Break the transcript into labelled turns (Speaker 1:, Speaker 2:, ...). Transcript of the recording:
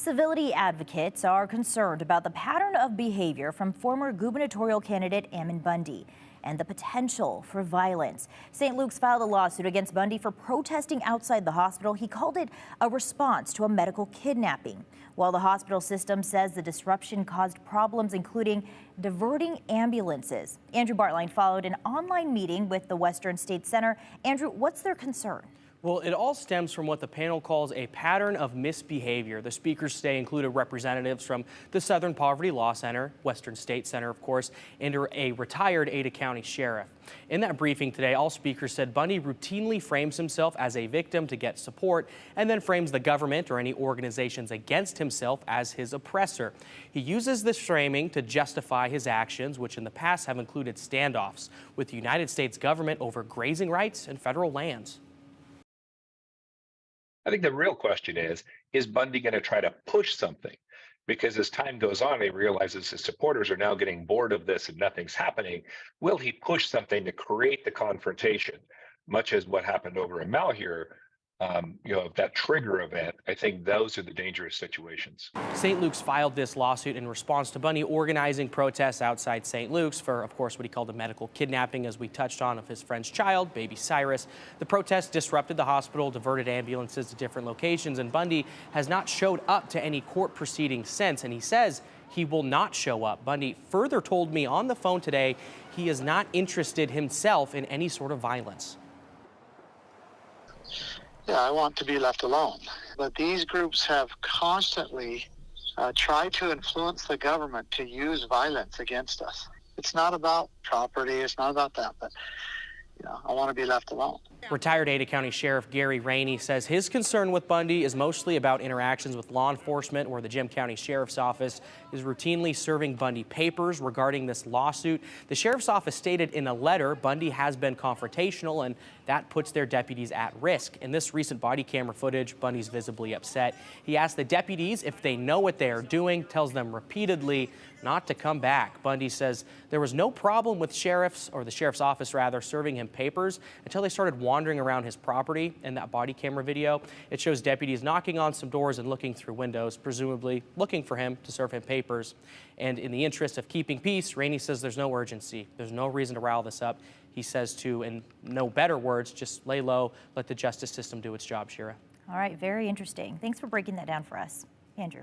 Speaker 1: Civility advocates are concerned about the pattern of behavior from former gubernatorial candidate Ammon Bundy and the potential for violence. St. Luke's filed a lawsuit against Bundy for protesting outside the hospital. He called it a response to a medical kidnapping. While the hospital system says the disruption caused problems, including diverting ambulances. Andrew Bartline followed an online meeting with the Western State Center. Andrew, what's their concern?
Speaker 2: Well, it all stems from what the panel calls a pattern of misbehavior. The speakers today included representatives from the Southern Poverty Law Center, Western State Center, of course, and a retired Ada County sheriff. In that briefing today, all speakers said Bundy routinely frames himself as a victim to get support and then frames the government or any organizations against himself as his oppressor. He uses this framing to justify his actions, which in the past have included standoffs with the United States government over grazing rights and federal lands.
Speaker 3: I think the real question is Bundy going to try to push something? Because as time goes on, he realizes his supporters are now getting bored of this and nothing's happening. Will he push something to create the confrontation, much as what happened over in Malheur? That trigger event, I think those are the dangerous situations.
Speaker 2: St. Luke's filed this lawsuit in response to Bundy organizing protests outside St. Luke's for, of course, what he called a medical kidnapping, as we touched on, of his friend's child, baby Cyrus. The protests disrupted the hospital, diverted ambulances to different locations, and Bundy has not showed up to any court proceedings since, and he says he will not show up. Bundy further told me on the phone today he is not interested himself in any sort of violence.
Speaker 4: Yeah, I want to be left alone. But these groups have constantly tried to influence the government to use violence against us. It's not about property, it's not about that, but I want to be left alone.
Speaker 2: Retired Ada County Sheriff Gary Rainey says his concern with Bundy is mostly about interactions with law enforcement, where the Jim County Sheriff's Office is routinely serving Bundy papers regarding this lawsuit. The Sheriff's Office stated in a letter Bundy has been confrontational, and that puts their deputies at risk. In this recent body camera footage, Bundy's visibly upset. He asked the deputies if they know what they are doing, tells them repeatedly not to come back. Bundy says there was no problem with the Sheriff's Office serving him papers until they started wandering around his property. In that body camera video, it shows deputies knocking on some doors and looking through windows, presumably looking for him to serve him papers. And in the interest of keeping peace, Rainey says there's no urgency. There's no reason to rile this up. He says to, in no better words, just lay low, let the justice system do its job, Shira.
Speaker 1: All right, very interesting. Thanks for breaking that down for us, Andrew.